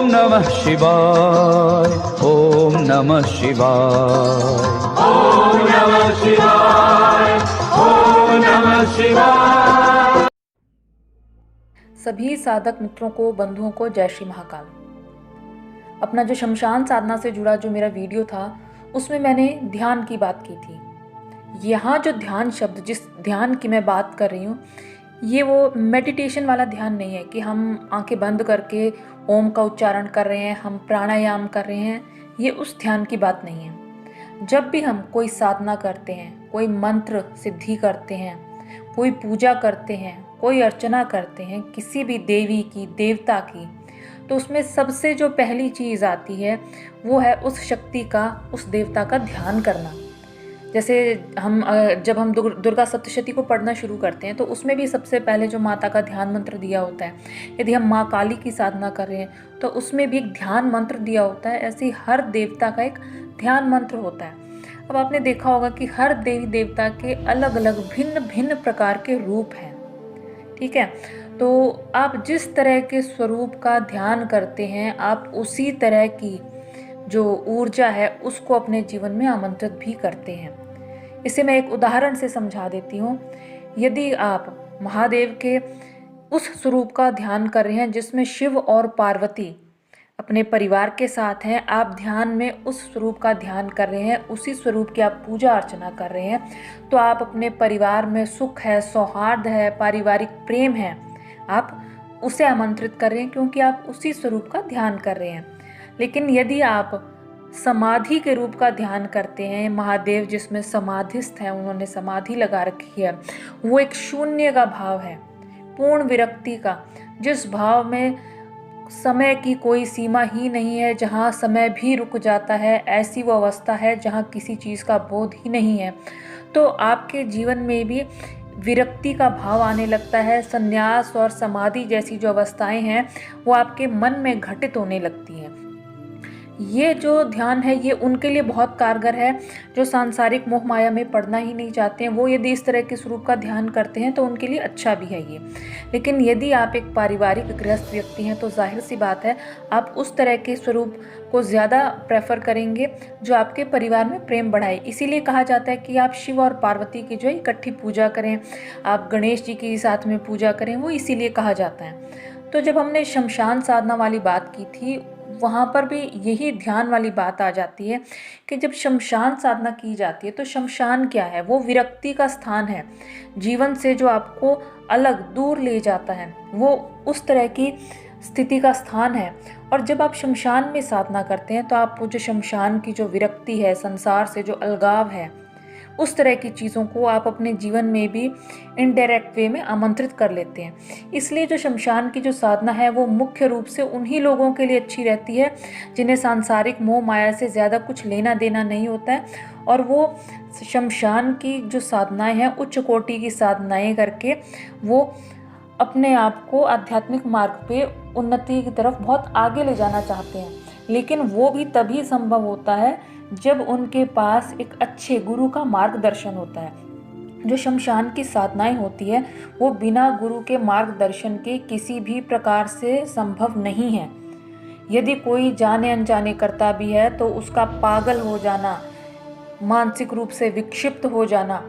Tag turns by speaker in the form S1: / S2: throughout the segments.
S1: ओम नमः शिवाय, ओम नमः शिवाय, ओम नमः शिवाय, ओम नमः शिवाय।
S2: सभी साधक मित्रों को, बंधुओं को जय श्री महाकाल। अपना जो शमशान साधना से जुड़ा जो मेरा वीडियो था उसमें मैंने ध्यान की बात की थी। यहाँ जो ध्यान शब्द, जिस ध्यान की मैं बात कर रही हूँ, ये वो मेडिटेशन वाला ध्यान नहीं है कि हम आंखें बंद करके ओम का उच्चारण कर रहे हैं, हम प्राणायाम कर रहे हैं। ये उस ध्यान की बात नहीं है। जब भी हम कोई साधना करते हैं, कोई मंत्र सिद्धि करते हैं, कोई पूजा करते हैं, कोई अर्चना करते हैं किसी भी देवी की, देवता की, तो उसमें सबसे जो पहली चीज़ आती है वो है उस शक्ति का, उस देवता का ध्यान करना। जैसे जब हम दुर्गा सप्तशती को पढ़ना शुरू करते हैं तो उसमें भी सबसे पहले जो माता का ध्यान मंत्र दिया होता है। यदि हम माँ काली की साधना कर रहे हैं तो उसमें भी एक ध्यान मंत्र दिया होता है। ऐसे ही हर देवता का एक ध्यान मंत्र होता है। अब आपने देखा होगा कि हर देवी देवता के अलग अलग भिन्न भिन्न प्रकार के रूप हैं, ठीक है। तो आप जिस तरह के स्वरूप का ध्यान करते हैं, आप उसी तरह की जो ऊर्जा है उसको अपने जीवन में आमंत्रित भी करते हैं। इसे मैं एक उदाहरण से समझा देती हूँ। यदि आप महादेव के उस स्वरूप का ध्यान कर रहे हैं जिसमें शिव और पार्वती अपने परिवार के साथ हैं, आप ध्यान में उस स्वरूप का ध्यान कर रहे हैं, उसी स्वरूप की आप पूजा अर्चना कर रहे हैं, तो आप अपने परिवार में सुख है, सौहार्द है, पारिवारिक प्रेम है, आप उसे आमंत्रित कर रहे हैं क्योंकि आप उसी स्वरूप का ध्यान कर रहे हैं। लेकिन यदि आप समाधि के रूप का ध्यान करते हैं, महादेव जिसमें समाधिस्थ हैं, उन्होंने समाधि लगा रखी है, वो एक शून्य का भाव है, पूर्ण विरक्ति का, जिस भाव में समय की कोई सीमा ही नहीं है, जहाँ समय भी रुक जाता है, ऐसी वो अवस्था है जहाँ किसी चीज़ का बोध ही नहीं है। तो आपके जीवन में भी विरक्ति का भाव आने लगता है। संन्यास और समाधि जैसी जो अवस्थाएं हैं वो आपके मन में घटित होने लगती हैं। ये जो ध्यान है ये उनके लिए बहुत कारगर है जो सांसारिक मोह माया में पड़ना ही नहीं चाहते हैं। वो यदि इस तरह के स्वरूप का ध्यान करते हैं तो उनके लिए अच्छा भी है ये। लेकिन यदि आप एक पारिवारिक गृहस्थ व्यक्ति हैं तो जाहिर सी बात है आप उस तरह के स्वरूप को ज़्यादा प्रेफर करेंगे जो आपके परिवार में प्रेम बढ़ाए। इसीलिए कहा जाता है कि आप शिव और पार्वती की जो है इकट्ठी पूजा करें, आप गणेश जी की साथ में पूजा करें, वो इसीलिए कहा जाता है। तो जब हमने शमशान साधना वाली बात की थी वहाँ पर भी यही ध्यान वाली बात आ जाती है कि जब शमशान साधना की जाती है तो शमशान क्या है? वो विरक्ति का स्थान है, जीवन से जो आपको अलग दूर ले जाता है, वो उस तरह की स्थिति का स्थान है। और जब आप शमशान में साधना करते हैं तो आप वो जो शमशान की जो विरक्ति है, संसार से जो अलगाव है, उस तरह की चीज़ों को आप अपने जीवन में भी इनडायरेक्ट वे में आमंत्रित कर लेते हैं। इसलिए जो शमशान की जो साधना है वो मुख्य रूप से उन्हीं लोगों के लिए अच्छी रहती है जिन्हें सांसारिक मोह माया से ज़्यादा कुछ लेना देना नहीं होता है, और वो शमशान की जो साधनाएं हैं उच्च कोटि की साधनाएं करके वो अपने आप को आध्यात्मिक मार्ग पे उन्नति की तरफ बहुत आगे ले जाना चाहते हैं। लेकिन वो भी तभी संभव होता है जब उनके पास एक अच्छे गुरु का मार्गदर्शन होता है। जो शमशान की साधनाएं होती है वो बिना गुरु के मार्गदर्शन के किसी भी प्रकार से संभव नहीं है। यदि कोई जाने अनजाने करता भी है तो उसका पागल हो जाना, मानसिक रूप से विक्षिप्त हो जाना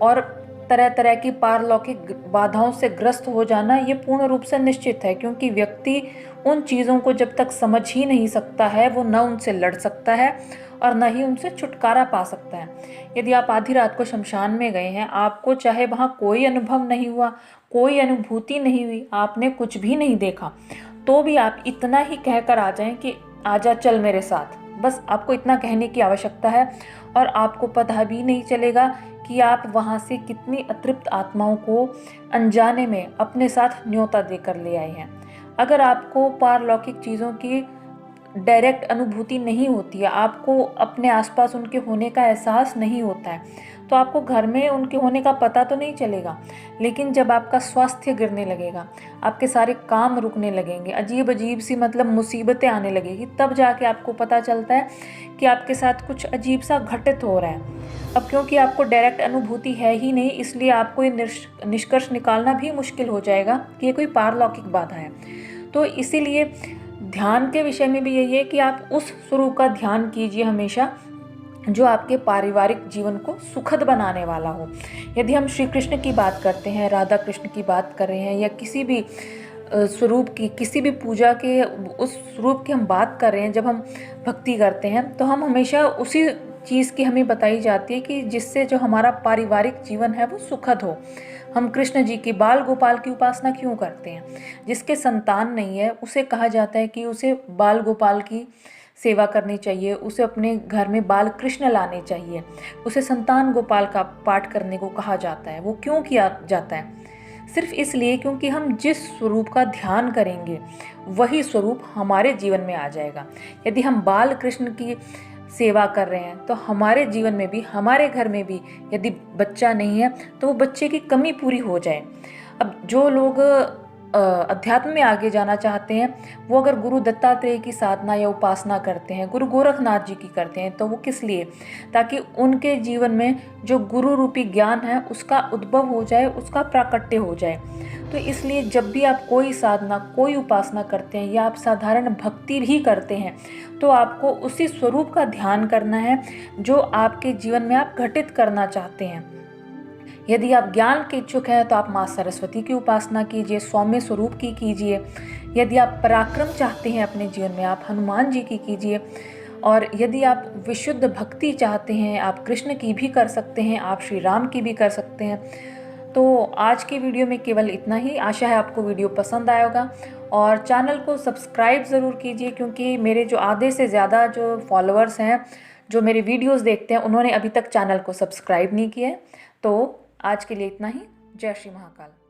S2: और तरह तरह की पारलौकिक बाधाओं से ग्रस्त हो जाना ये पूर्ण रूप से निश्चित है, क्योंकि व्यक्ति उन चीज़ों को जब तक समझ ही नहीं सकता है वो न उनसे लड़ सकता है और न ही उनसे छुटकारा पा सकता है। यदि आप आधी रात को शमशान में गए हैं, आपको चाहे वहाँ कोई अनुभव नहीं हुआ, कोई अनुभूति नहीं हुई, आपने कुछ भी नहीं देखा, तो भी आप इतना ही कहकर आ जाएं कि आजा चल मेरे साथ, बस आपको इतना कहने की आवश्यकता है और आपको पता भी नहीं चलेगा कि आप वहाँ से कितनी अतृप्त आत्माओं को अनजाने में अपने साथ न्योता देकर ले आए हैं। अगर आपको पारलौकिक चीज़ों की डायरेक्ट अनुभूति नहीं होती है, आपको अपने आसपास उनके होने का एहसास नहीं होता है, तो आपको घर में उनके होने का पता तो नहीं चलेगा। लेकिन जब आपका स्वास्थ्य गिरने लगेगा, आपके सारे काम रुकने लगेंगे, अजीब अजीब सी मतलब मुसीबतें आने लगेगी, तब जाके आपको पता चलता है कि आपके साथ कुछ अजीब सा घटित हो रहा है। अब क्योंकि आपको डायरेक्ट अनुभूति है ही नहीं, इसलिए आपको ये निष्कर्ष निकालना भी मुश्किल हो जाएगा कि ये कोई पारलौकिक बाधा है। तो इसीलिए ध्यान के विषय में भी यही है कि आप उस स्वरूप का ध्यान कीजिए हमेशा जो आपके पारिवारिक जीवन को सुखद बनाने वाला हो। यदि हम श्री कृष्ण की बात करते हैं, राधा कृष्ण की बात कर रहे हैं, या किसी भी स्वरूप की, किसी भी पूजा के उस स्वरूप की हम बात कर रहे हैं, जब हम भक्ति करते हैं तो हम हमेशा उसी चीज़ की हमें बताई जाती है कि जिससे जो हमारा पारिवारिक जीवन है वो सुखद हो। हम कृष्ण जी की, बाल गोपाल की उपासना क्यों करते हैं? जिसके संतान नहीं है उसे कहा जाता है कि उसे बाल गोपाल की सेवा करनी चाहिए, उसे अपने घर में बाल कृष्ण लाने चाहिए, उसे संतान गोपाल का पाठ करने को कहा जाता है। वो क्यों किया जाता है? सिर्फ इसलिए क्योंकि हम जिस स्वरूप का ध्यान करेंगे वही स्वरूप हमारे जीवन में आ जाएगा। यदि हम बाल कृष्ण की सेवा कर रहे हैं तो हमारे जीवन में भी, हमारे घर में भी यदि बच्चा नहीं है तो वो बच्चे की कमी पूरी हो जाए। अब जो लोग अध्यात्म में आगे जाना चाहते हैं वो अगर गुरु दत्तात्रेय की साधना या उपासना करते हैं, गुरु गोरखनाथ जी की करते हैं, तो वो किस लिए? ताकि उनके जीवन में जो गुरु रूपी ज्ञान है उसका उद्भव हो जाए, उसका प्राकट्य हो जाए। तो इसलिए जब भी आप कोई साधना, कोई उपासना करते हैं या आप साधारण भक्ति भी करते हैं तो आपको उसी स्वरूप का ध्यान करना है जो आपके जीवन में आप घटित करना चाहते हैं। यदि आप ज्ञान के इच्छुक हैं तो आप माँ सरस्वती की उपासना कीजिए, सौम्य स्वरूप की कीजिए। यदि आप पराक्रम चाहते हैं अपने जीवन में, आप हनुमान जी की कीजिए। और यदि आप विशुद्ध भक्ति चाहते हैं, आप कृष्ण की भी कर सकते हैं, आप श्री राम की भी कर सकते हैं। तो आज की वीडियो में केवल इतना ही। आशा है आपको वीडियो पसंद आया होगा और चैनल को सब्सक्राइब ज़रूर कीजिए, क्योंकि मेरे जो आधे से ज़्यादा जो फॉलोअर्स हैं, जो मेरे वीडियोस देखते हैं, उन्होंने अभी तक चैनल को सब्सक्राइब नहीं किया है। तो आज के लिए इतना ही। जय श्री महाकाल।